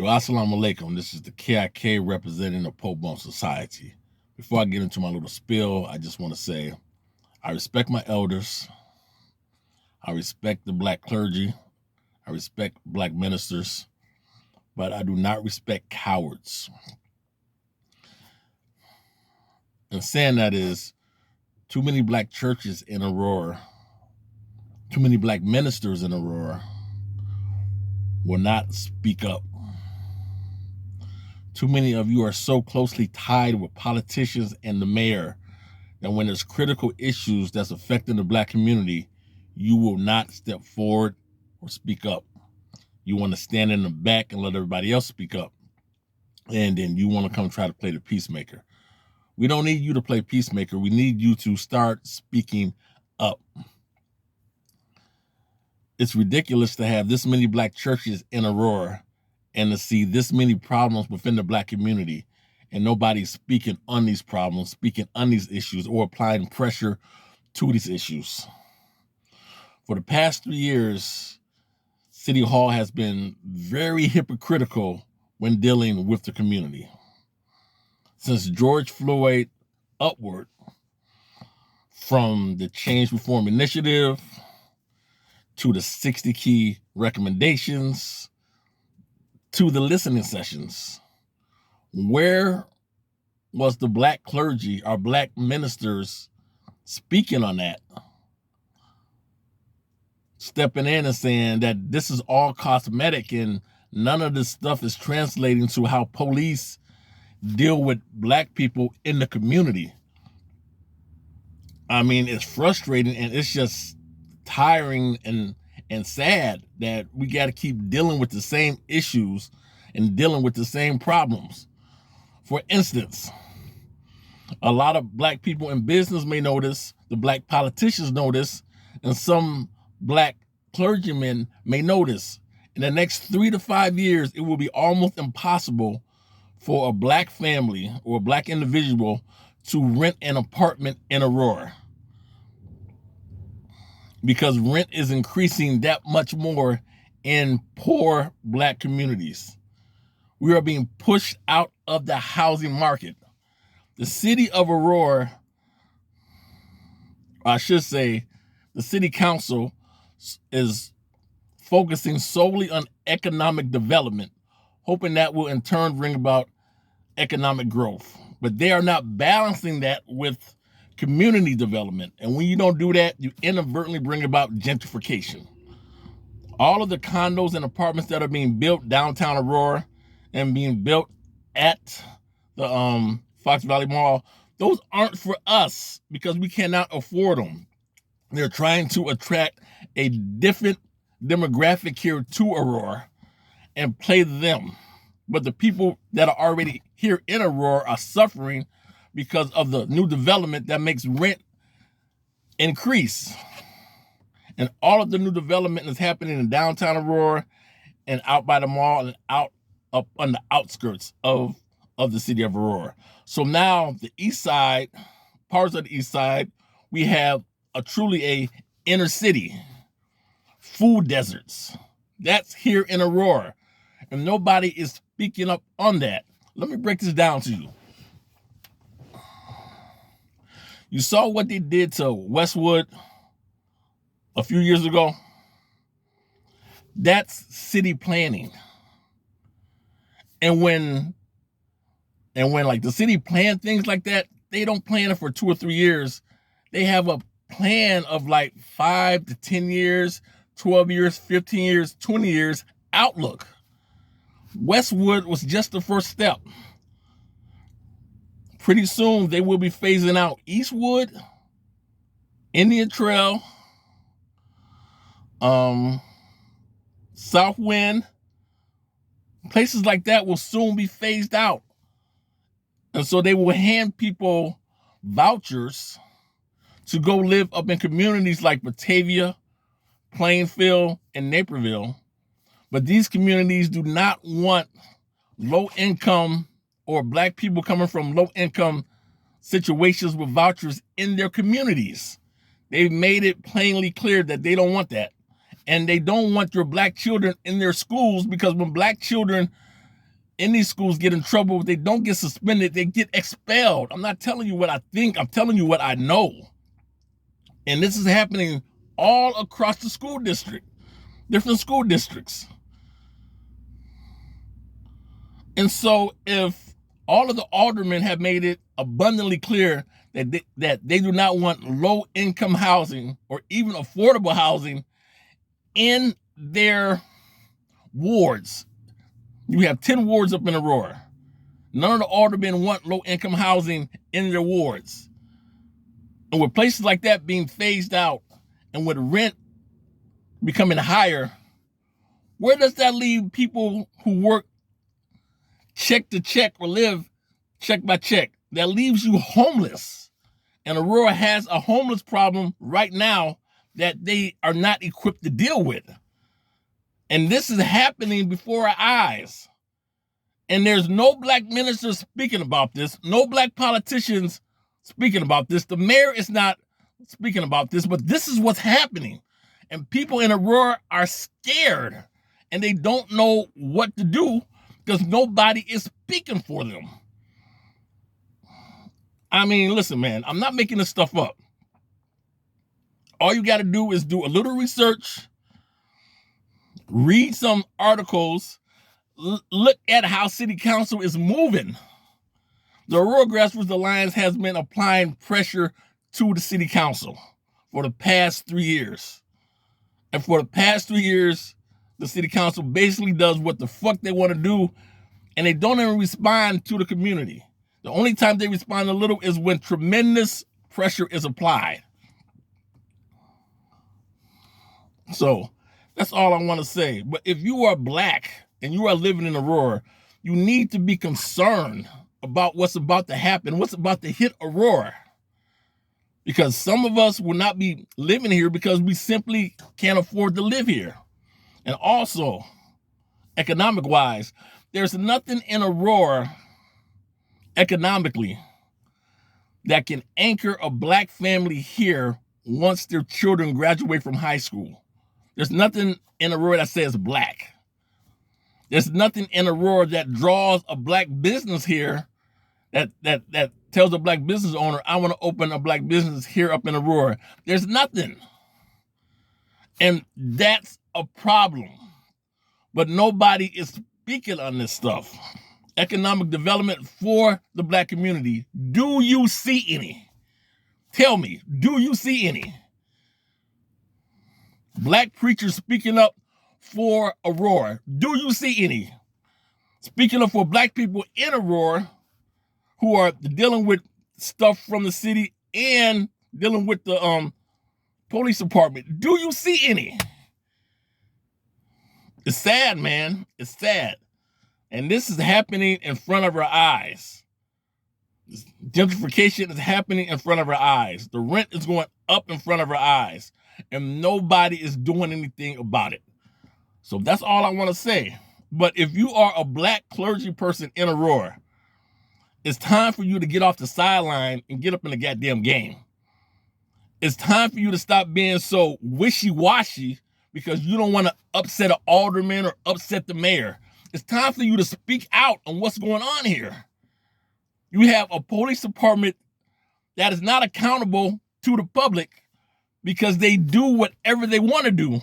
Yo, assalamu alaikum. This is the KIK representing the Pope Bump Society. Before I get into my little spiel, I just want to say I respect my elders. I respect the black clergy. I respect black ministers. But I do not respect cowards. And saying that is too many black churches in Aurora, too many black ministers in Aurora will not speak up. Too many of you are so closely tied with politicians and the mayor that when there's critical issues that's affecting the black community, you will not step forward or speak up. You want to stand in the back and let everybody else speak up. And then you want to come try to play the peacemaker. We don't need you to play peacemaker. We need you to start speaking up. It's ridiculous to have this many black churches in Aurora and to see this many problems within the black community and nobody's speaking on these problems, speaking on these issues, or applying pressure to these issues. For the past 3 years, City Hall has been very hypocritical when dealing with the community. Since George Floyd upward, from the Change Reform Initiative to the 60 key recommendations, to the listening sessions, where was the black clergy, our black ministers speaking on that? Stepping in and saying that this is all cosmetic and none of this stuff is translating to how police deal with black people in the community. I mean, it's frustrating and it's just tiring and sad that we got to keep dealing with the same issues and dealing with the same problems. For instance, a lot of black people in business may notice, the black politicians notice, and some black clergymen may notice. In the next 3 to 5 years, it will be almost impossible for a black family or a black individual to rent an apartment in Aurora, because rent is increasing that much more in poor black communities. We are being pushed out of the housing market. The city of Aurora, I should say, the city council is focusing solely on economic development, hoping that will in turn bring about economic growth. But they are not balancing that with community development. And when you don't do that, you inadvertently bring about gentrification. All of the condos and apartments that are being built downtown Aurora and being built at the Fox Valley Mall, those aren't for us because we cannot afford them. They're trying to attract a different demographic here to Aurora and play them. But the people that are already here in Aurora are suffering because of the new development that makes rent increase. And all of the new development is happening in downtown Aurora and out by the mall and out up on the outskirts of the city of Aurora. So now the east side, parts of the east side, we have truly a inner city, food deserts. That's here in Aurora. And nobody is speaking up on that. Let me break this down to you. You saw what they did to Westwood a few years ago. That's city planning. And when like the city plan things like that, they don't plan it for 2 or 3 years. They have a plan of like 5 to 10 years, 12 years, 15 years, 20 years outlook. Westwood was just the first step. Pretty soon, they will be phasing out Eastwood, Indian Trail, Southwind. Places like that will soon be phased out. And so they will hand people vouchers to go live up in communities like Batavia, Plainfield, and Naperville. But these communities do not want low-income or black people coming from low-income situations with vouchers in their communities. They've made it plainly clear that they don't want that. And they don't want your black children in their schools, because when black children in these schools get in trouble. They don't get suspended. They get expelled. I'm not telling you what I think. I'm telling you what I know. And this is happening all across the school district, different school districts. And so if all of the aldermen have made it abundantly clear that they do not want low-income housing or even affordable housing in their wards. You have 10 wards up in Aurora. None of the aldermen want low-income housing in their wards. And with places like that being phased out and with rent becoming higher, where does that leave people who work check to check or live check by check? That leaves you homeless. And Aurora has a homeless problem right now that they are not equipped to deal with. And this is happening before our eyes. And there's no black ministers speaking about this, no black politicians speaking about this. The mayor is not speaking about this, but this is what's happening. And people in Aurora are scared and they don't know what to do because nobody is speaking for them. I mean, listen, man, I'm not making this stuff up. All you got to do is do a little research, read some articles, look at how city council is moving. The Aurora Grassroots Alliance has been applying pressure to the city council for the past 3 years. And for the past 3 years, the city council basically does what the fuck they want to do, and they don't even respond to the community. The only time they respond a little is when tremendous pressure is applied. So that's all I want to say. But if you are black and you are living in Aurora, you need to be concerned about what's about to happen, what's about to hit Aurora. Because some of us will not be living here because we simply can't afford to live here. And also, economic-wise, there's nothing in Aurora economically that can anchor a black family here once their children graduate from high school. There's nothing in Aurora that says black. There's nothing in Aurora that draws a black business here that tells a black business owner, I want to open a black business here up in Aurora. There's nothing. And that's a problem. But nobody is speaking on this stuff. Economic development for the black community. Do you see any? Tell me, do you see any? Black preachers speaking up for Aurora. Do you see any? Speaking up for black people in Aurora who are dealing with stuff from the city and dealing with the police department. Do you see any? It's sad, man. It's sad. And this is happening in front of our eyes. This gentrification is happening in front of our eyes. The rent is going up in front of our eyes. And nobody is doing anything about it. So that's all I want to say. But if you are a black clergy person in Aurora, it's time for you to get off the sideline and get up in the goddamn game. It's time for you to stop being so wishy-washy because you don't want to upset an alderman or upset the mayor. It's time for you to speak out on what's going on here. You have a police department that is not accountable to the public because they do whatever they want to do.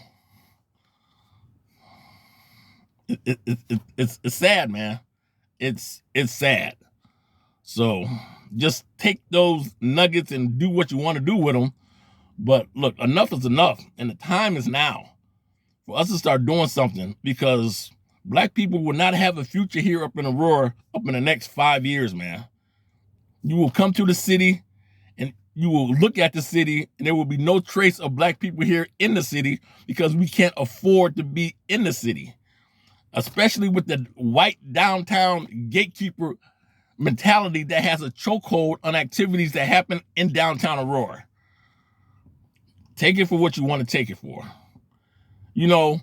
It's sad, man. It's sad. So just take those nuggets and do what you want to do with them. But look, enough is enough. And the time is now for us to start doing something because black people will not have a future here up in Aurora up in the next 5 years, man. You will come to the city and you will look at the city and there will be no trace of black people here in the city because we can't afford to be in the city, especially with the white downtown gatekeeper mentality that has a chokehold on activities that happen in downtown Aurora. Take it for what you want to take it for. You know,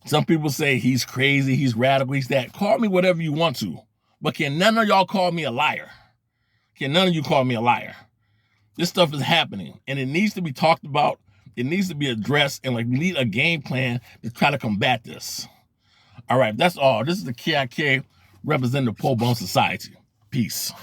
some people say he's crazy, he's radical, he's that. Call me whatever you want to, but can none of y'all call me a liar? Can none of you call me a liar? This stuff is happening, and it needs to be talked about. It needs to be addressed, and like we need a game plan to try to combat this. All right, that's all. This is the KIK Representative Pro Bono Society. Peace.